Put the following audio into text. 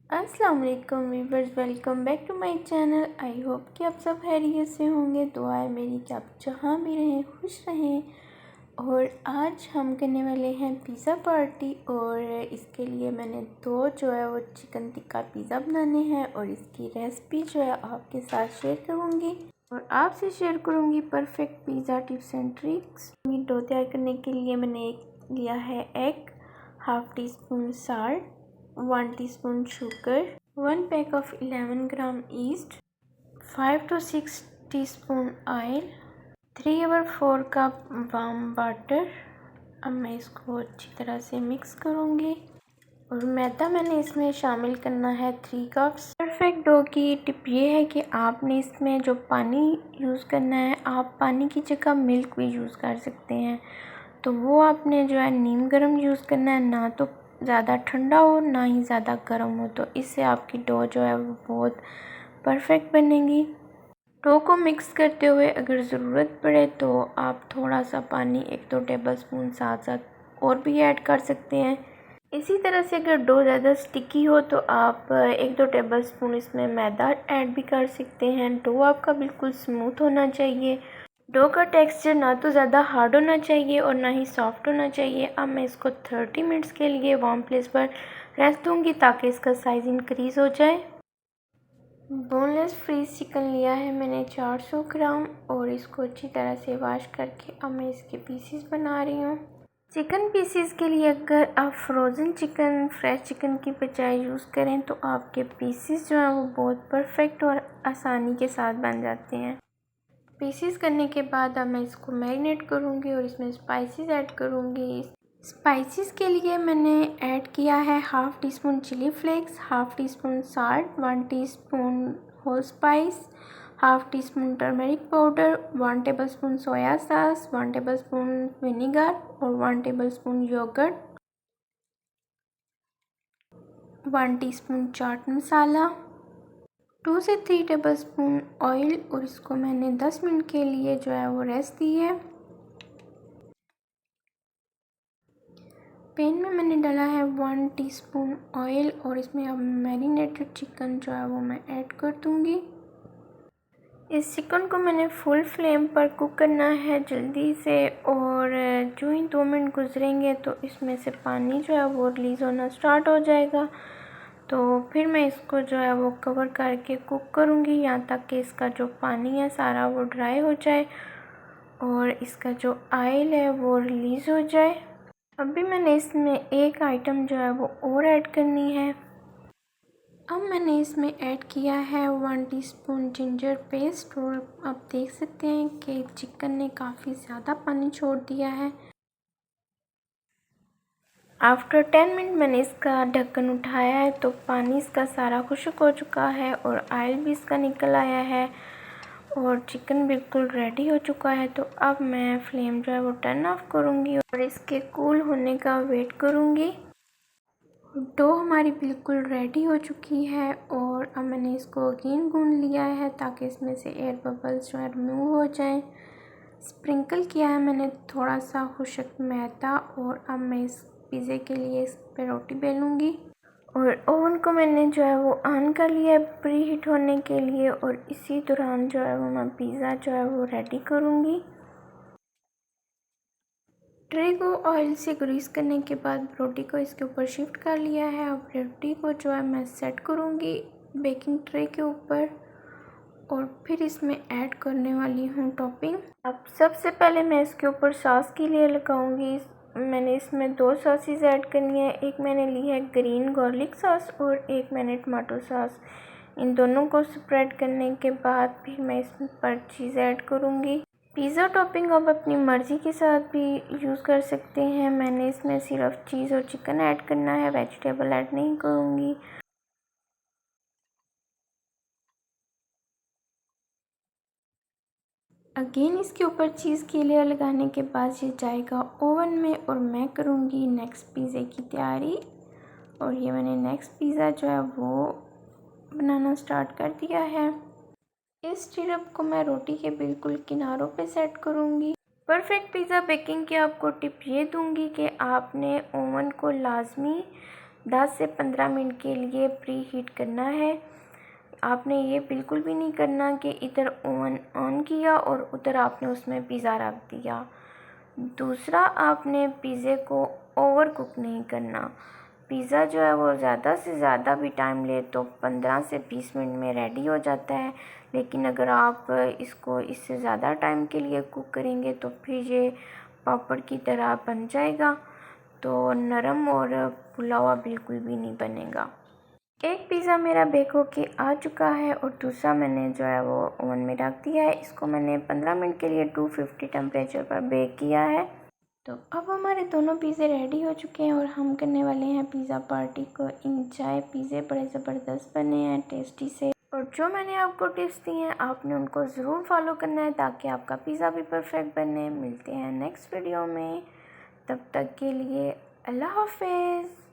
अस्सलाम वालेकुम viewers, welcome back to my channel. I hope कि आप सब खैरियत से होंगे। दुआ है मेरी कि आप जहाँ भी रहें खुश रहें। और आज हम करने वाले हैं पिज़्ज़ा पार्टी। और इसके लिए मैंने दो जो है वो चिकन टिक्का पिज़्ज़ा बनाने हैं और इसकी रेसिपी जो है आपके साथ शेयर करूँगी और आपसे शेयर करूँगी perfect pizza tips and tricks. Dough तैयार करने के लिए मैंने लिया है egg, half teaspoon salt, 1 teaspoon sugar, 1 pack of 11 gram yeast, 5 to 6 teaspoon oil, 3 or 4 cup warm water. अब मैं इसको अच्छी तरह से मिक्स करूँगी। और मैदा मैंने इसमें शामिल करना है 3 कप्स। परफेक्ट डो की टिप ये है कि आपने इसमें जो पानी यूज़ करना है, आप पानी की जगह मिल्क भी यूज़ कर सकते हैं। तो वो आपने जो है नीम गर्म यूज़ करना है, ना तो ज़्यादा ठंडा हो ना ही ज़्यादा गर्म हो। तो इससे आपकी डो जो है वो बहुत परफेक्ट बनेगी। डो को मिक्स करते हुए अगर ज़रूरत पड़े तो आप थोड़ा सा पानी 1-2 टेबलस्पून साथ साथ और भी ऐड कर सकते हैं। इसी तरह से अगर डो ज़्यादा स्टिकी हो तो आप 1-2 टेबलस्पून इसमें मैदा ऐड भी कर सकते हैं। डो आपका बिल्कुल स्मूथ होना चाहिए। डो का टेक्सचर ना तो ज़्यादा हार्ड होना चाहिए और ना ही सॉफ्ट होना चाहिए। अब मैं इसको 30 मिनट्स के लिए वार्म प्लेस पर रेस्ट दूंगी ताकि इसका साइज़ इंक्रीज़ हो जाए। बोनलेस फ्रीज चिकन लिया है मैंने 400 ग्राम और इसको अच्छी तरह से वॉश करके अब मैं इसके पीसीस बना रही हूँ। चिकन पीसीस के लिए अगर आप फ्रोज़न चिकन फ्रेश चिकन की बजाय यूज़ करें तो आपके पीसीस जो हैं वो बहुत परफेक्ट और आसानी के साथ बन जाते हैं। पीसीस करने के बाद अब मैं इसको मैरिनेट करूँगी और इसमें स्पाइसेस ऐड करूँगी। स्पाइसेस के लिए मैंने ऐड किया है half teaspoon chilli flakes, half teaspoon salt, 1 teaspoon whole spice, half teaspoon turmeric powder, 1 tablespoon soya sauce, 1 tablespoon vinegar और 1 tablespoon yogurt, 1 teaspoon chaat masala, 2 से 3 टेबलस्पून ऑयल। और इसको मैंने 10 मिनट के लिए जो है वो रेस्ट दी है। पैन में मैंने डाला है 1 टीस्पून ऑयल और इसमें अब मैरिनेटेड चिकन जो है वो मैं ऐड कर दूँगी। इस चिकन को मैंने फुल फ्लेम पर कुक करना है जल्दी से। और जो ही 2 मिनट गुजरेंगे तो इसमें से पानी जो है वो रिलीज़ होना स्टार्ट हो जाएगा। तो फिर मैं इसको जो है वो कवर करके कुक करूँगी यहाँ तक कि इसका जो पानी है सारा वो ड्राई हो जाए और इसका जो ऑयल है वो रिलीज़ हो जाए। अभी मैंने इसमें एक आइटम जो है वो और ऐड करनी है। अब मैंने इसमें ऐड किया है 1 टीस्पून जिंजर पेस्ट और आप देख सकते हैं कि चिकन ने काफ़ी ज़्यादा पानी छोड़ दिया है। आफ्टर 10 मिनट मैंने इसका ढक्कन उठाया है तो पानी इसका सारा खुश्क हो चुका है और ऑयल भी इसका निकल आया है और चिकन बिल्कुल रेडी हो चुका है। तो अब मैं फ्लेम जो है वो टर्न ऑफ करूँगी और इसके कूल होने का वेट करूँगी। डो हमारी बिल्कुल रेडी हो चुकी है और अब मैंने इसको अगेन गूंद लिया है ताकि इसमें से एयर बबल्स जो है रिमूव हो जाएं। स्प्रिंकल किया है मैंने थोड़ा सा खुश्क मैदा और अब मैं इस पिज़्ज़े के लिए इस पर रोटी बेलूँगी। और ओवन को मैंने जो है वो ऑन कर लिया है प्री हीट होने के लिए और इसी दौरान जो है वो मैं पिज़्ज़ा जो है वो रेडी करूँगी। ट्रे को ऑयल से ग्रीस करने के बाद रोटी को इसके ऊपर शिफ्ट कर लिया है। अब रोटी को जो है मैं सेट करूँगी बेकिंग ट्रे के ऊपर और फिर इसमें ऐड करने वाली हूँ टॉपिंग। अब सबसे पहले मैं इसके ऊपर सॉस के लिए लगाऊंगी। मैंने इसमें 2 सॉसेस ऐड करनी है। एक मैंने ली है ग्रीन गार्लिक सॉस और एक मैंने टमाटो सॉस। इन दोनों को स्प्रेड करने के बाद फिर मैं इसमें पर चीज़ ऐड करूँगी। पिज़्ज़ा टॉपिंग आप अपनी मर्ज़ी के साथ भी यूज़ कर सकते हैं। मैंने इसमें सिर्फ चीज़ और चिकन ऐड करना है, वेजिटेबल ऐड नहीं करूँगी। अगेन इसके ऊपर चीज़ की लेयर लगाने के बाद ये जाएगा ओवन में और मैं करूँगी नेक्स्ट पिज़्ज़े की तैयारी। और ये मैंने नेक्स्ट पिज़्ज़ा जो है वो बनाना स्टार्ट कर दिया है। इस सिरप को मैं रोटी के बिल्कुल किनारों पे सेट करूँगी। परफेक्ट पिज़्ज़ा बेकिंग की आपको टिप ये दूँगी कि आपने ओवन को लाजमी 10 से 15 मिनट के लिए प्री हीट करना है। आपने ये बिल्कुल भी नहीं करना कि इधर ओवन ऑन किया और उधर आपने उसमें पिज़्ज़ा रख दिया। दूसरा, आपने पिज़्ज़े को ओवर कुक नहीं करना। पिज़्ज़ा जो है वो ज़्यादा से ज़्यादा भी टाइम ले तो 15 से 20 मिनट में रेडी हो जाता है, लेकिन अगर आप इसको इससे ज़्यादा टाइम के लिए कुक करेंगे तो फिर ये पापड़ की तरह बन जाएगा, तो नरम और फुला हुआ बिल्कुल भी नहीं बनेगा। एक पिज़्ज़ा मेरा बेक होके आ चुका है और दूसरा मैंने जो है वो ओवन में रख दिया है। इसको मैंने 15 मिनट के लिए 250 टेम्परेचर पर बेक किया है। तो अब हमारे दोनों पिज़्ज़े रेडी हो चुके हैं और हम करने वाले हैं पिज़्ज़ा पार्टी को एंजॉय। पिज़्ज़े बड़े ज़बरदस्त बने हैं, टेस्टी से, और जो मैंने आपको टिप्स दी हैं आपने उनको ज़रूर फॉलो करना है ताकि आपका पिज़्ज़ा भी परफेक्ट बने। मिलते हैं नेक्स्ट वीडियो में, तब तक के लिए अल्लाह हाफिज़।